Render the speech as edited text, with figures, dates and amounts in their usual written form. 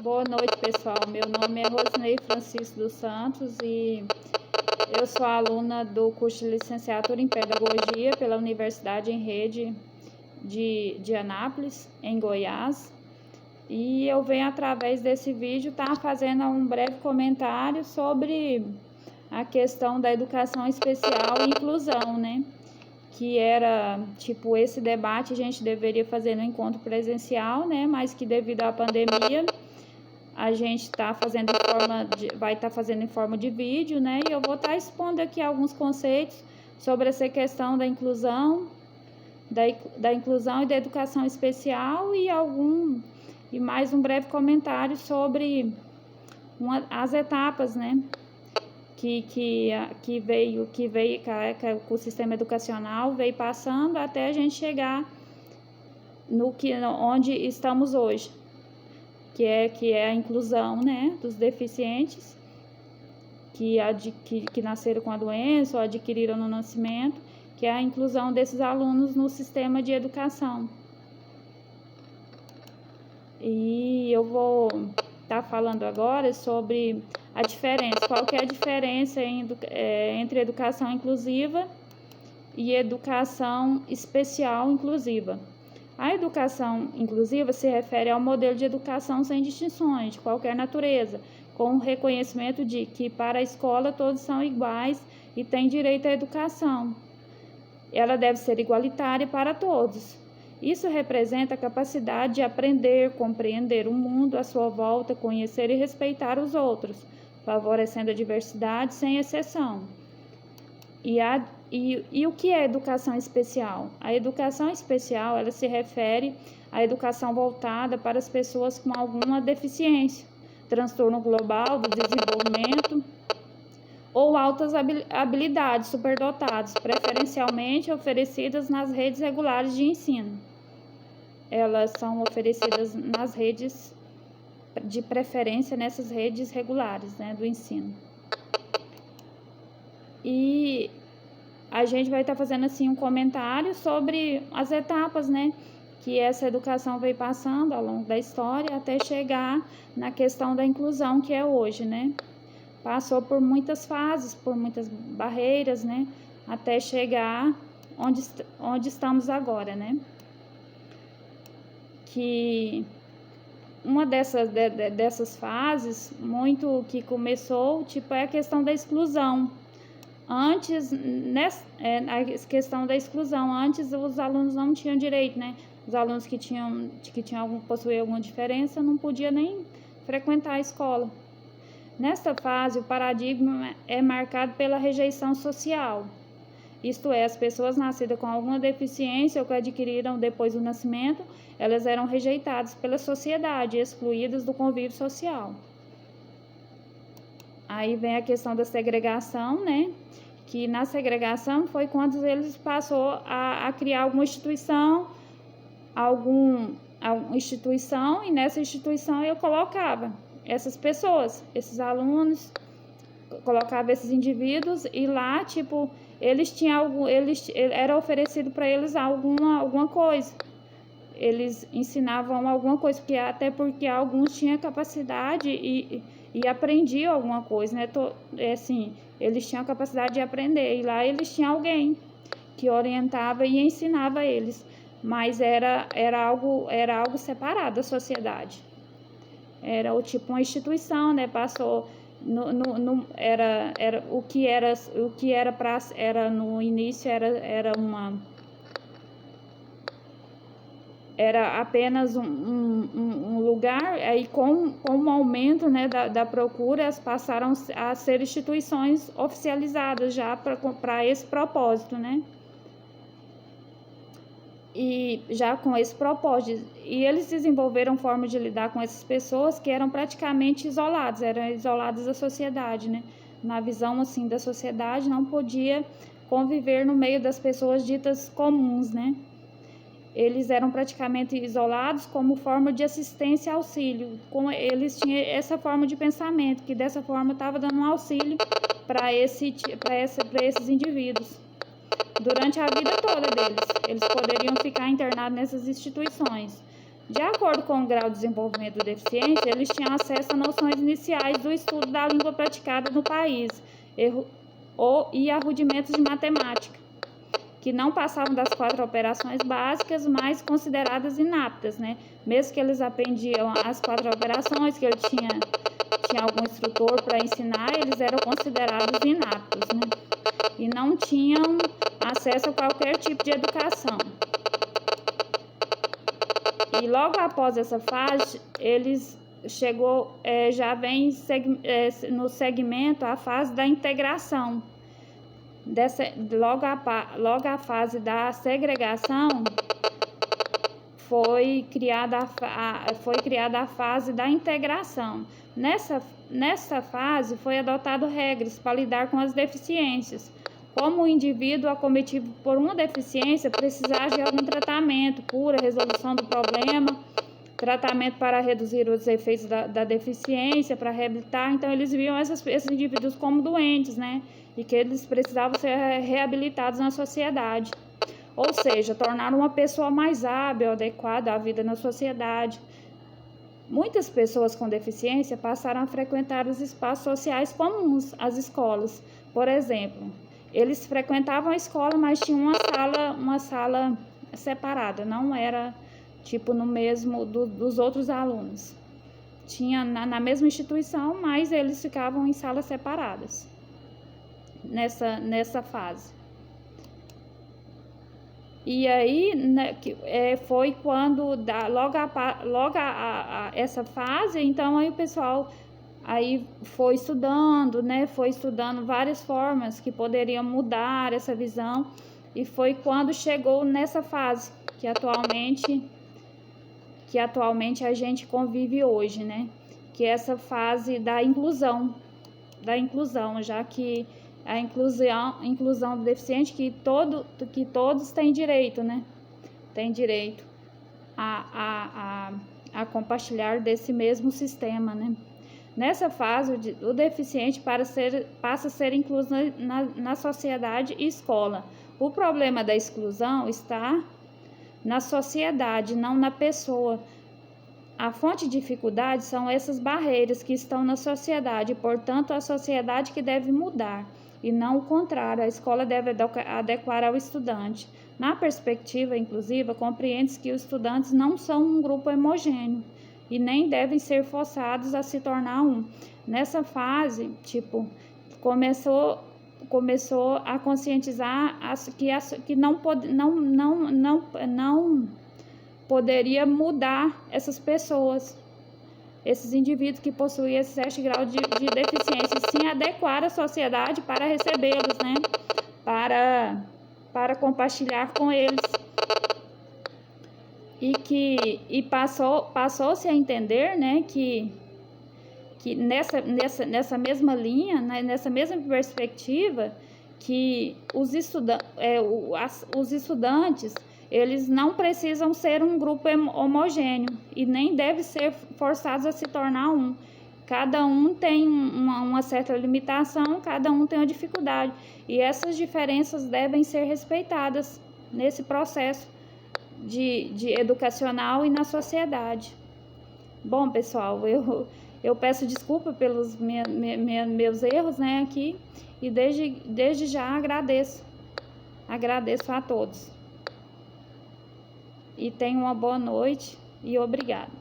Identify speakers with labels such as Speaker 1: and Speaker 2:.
Speaker 1: Boa noite, pessoal. Meu nome é Rosinei Francisco dos Santos e eu sou aluna do curso de licenciatura em Pedagogia pela Universidade em Rede de Anápolis, em Goiás. E eu venho, através desse vídeo, estar fazendo um breve comentário sobre a questão da educação especial e inclusão, né? Que era, tipo, esse debate a gente deveria fazer no encontro presencial, né? Mas que devido à pandemia a gente vai estar fazendo em forma de vídeo, né? E eu vou estar expondo aqui alguns conceitos sobre essa questão da inclusão, da inclusão e da educação especial e mais um breve comentário sobre as etapas, né? Que o sistema educacional veio passando até a gente chegar onde estamos hoje. Que é a inclusão, né, dos deficientes que nasceram com a doença ou adquiriram no nascimento, que é a inclusão desses alunos no sistema de educação. E eu vou estar falando agora sobre a diferença, qual que é a diferença entre educação inclusiva e educação especial inclusiva. A educação inclusiva se refere ao modelo de educação sem distinções, de qualquer natureza, com o reconhecimento de que para a escola todos são iguais e têm direito à educação. Ela deve ser igualitária para todos. Isso representa a capacidade de aprender, compreender o mundo à sua volta, conhecer e respeitar os outros, favorecendo a diversidade sem exceção. E o que é educação especial? A educação especial, ela se refere à educação voltada para as pessoas com alguma deficiência, transtorno global do desenvolvimento ou altas habilidades superdotadas, preferencialmente oferecidas nas redes regulares de ensino. Elas são oferecidas nas redes, de preferência nessas redes regulares, né, do ensino. E a gente vai estar fazendo assim um comentário sobre as etapas, né, que essa educação veio passando ao longo da história até chegar na questão da inclusão que é hoje, né? Passou por muitas fases, por muitas barreiras, né, até chegar onde estamos agora, né? Que uma dessas fases, muito que começou, tipo, é a questão da exclusão. Antes, a questão da exclusão, antes os alunos não tinham direito, né? Os alunos que possuíam alguma diferença não podiam nem frequentar a escola. Nesta fase, o paradigma é marcado pela rejeição social. Isto é, as pessoas nascidas com alguma deficiência ou que adquiriram depois do nascimento, elas eram rejeitadas pela sociedade, excluídas do convívio social. Aí vem a questão da segregação, né? Que na segregação foi quando eles passou a criar alguma instituição, e nessa instituição eu colocava essas pessoas, esses alunos, colocava esses indivíduos e lá, tipo, era oferecido para eles alguma coisa. Eles ensinavam alguma coisa, até porque alguns tinham capacidade e aprendiam alguma coisa, né? Assim, eles tinham a capacidade de aprender, e lá eles tinham alguém que orientava e ensinava eles, mas era algo separado da sociedade. Era uma instituição, né? Passou no início era apenas um lugar, aí com o aumento, né, da procura, elas passaram a ser instituições oficializadas já para esse propósito, né? E já com esse propósito, e eles desenvolveram formas de lidar com essas pessoas que eram praticamente eram isoladas da sociedade, né? Na visão, assim, da sociedade, não podia conviver no meio das pessoas ditas comuns, né? Eles eram praticamente isolados como forma de assistência e auxílio. Eles tinham essa forma de pensamento, que dessa forma estava dando um auxílio para esses indivíduos. Durante a vida toda deles, eles poderiam ficar internados nessas instituições, De acordo com o grau de desenvolvimento do deficiente, eles tinham acesso a noções iniciais do estudo da língua praticada no país e a rudimentos de matemática, que não passavam das 4 operações básicas, mas consideradas inaptas, né? Mesmo que eles aprendiam as 4 operações, que ele tinha algum instrutor para ensinar, eles eram considerados inaptos, né? E não tinham acesso a qualquer tipo de educação. E logo após essa fase, eles já vem no segmento a fase da integração. Logo a fase da segregação, foi criada a fase da integração. Nessa fase foi adotado regras para lidar com as deficiências. Como o indivíduo acometido por uma deficiência precisar de algum tratamento, cura, resolução do problema, tratamento para reduzir os efeitos da deficiência, para reabilitar. Então, eles viam esses indivíduos como doentes, né? E que eles precisavam ser reabilitados na sociedade. Ou seja, tornar uma pessoa mais hábil, adequada à vida na sociedade. Muitas pessoas com deficiência passaram a frequentar os espaços sociais comuns, as escolas. Por exemplo, eles frequentavam a escola, mas tinham uma sala separada, não era tipo no mesmo dos outros alunos. Tinha na mesma instituição, mas eles ficavam em salas separadas nessa fase. E aí, né, foi quando logo essa fase, então aí o pessoal aí foi estudando, né? Foi estudando várias formas que poderiam mudar essa visão, e foi quando chegou nessa fase que atualmente a gente convive hoje, né? Que é essa fase da inclusão, já que a inclusão do deficiente, que todos têm direito, né? Tem direito a compartilhar desse mesmo sistema, né? Nessa fase, o deficiente passa a ser incluso na sociedade e escola. O problema da exclusão está na sociedade, não na pessoa. A fonte de dificuldade são essas barreiras que estão na sociedade, portanto, a sociedade que deve mudar, e não o contrário. A escola deve adequar ao estudante. Na perspectiva inclusiva, compreende-se que os estudantes não são um grupo homogêneo e nem devem ser forçados a se tornar um. Nessa fase, começou a conscientizar que não poderia mudar essas pessoas, esses indivíduos que possuem esse 7 grau de deficiência, sim adequar a sociedade para recebê-los, né? Para compartilhar com eles. E passou-se a entender, né, que nessa mesma linha, né, nessa mesma perspectiva, que os estudantes, eles não precisam ser um grupo homogêneo e nem devem ser forçados a se tornar um. Cada um tem uma certa limitação, cada um tem uma dificuldade, e essas diferenças devem ser respeitadas nesse processo de educacional e na sociedade. Bom, pessoal, eu peço desculpa pelos meus erros, né, aqui, e desde já agradeço a todos. E tenham uma boa noite e obrigada.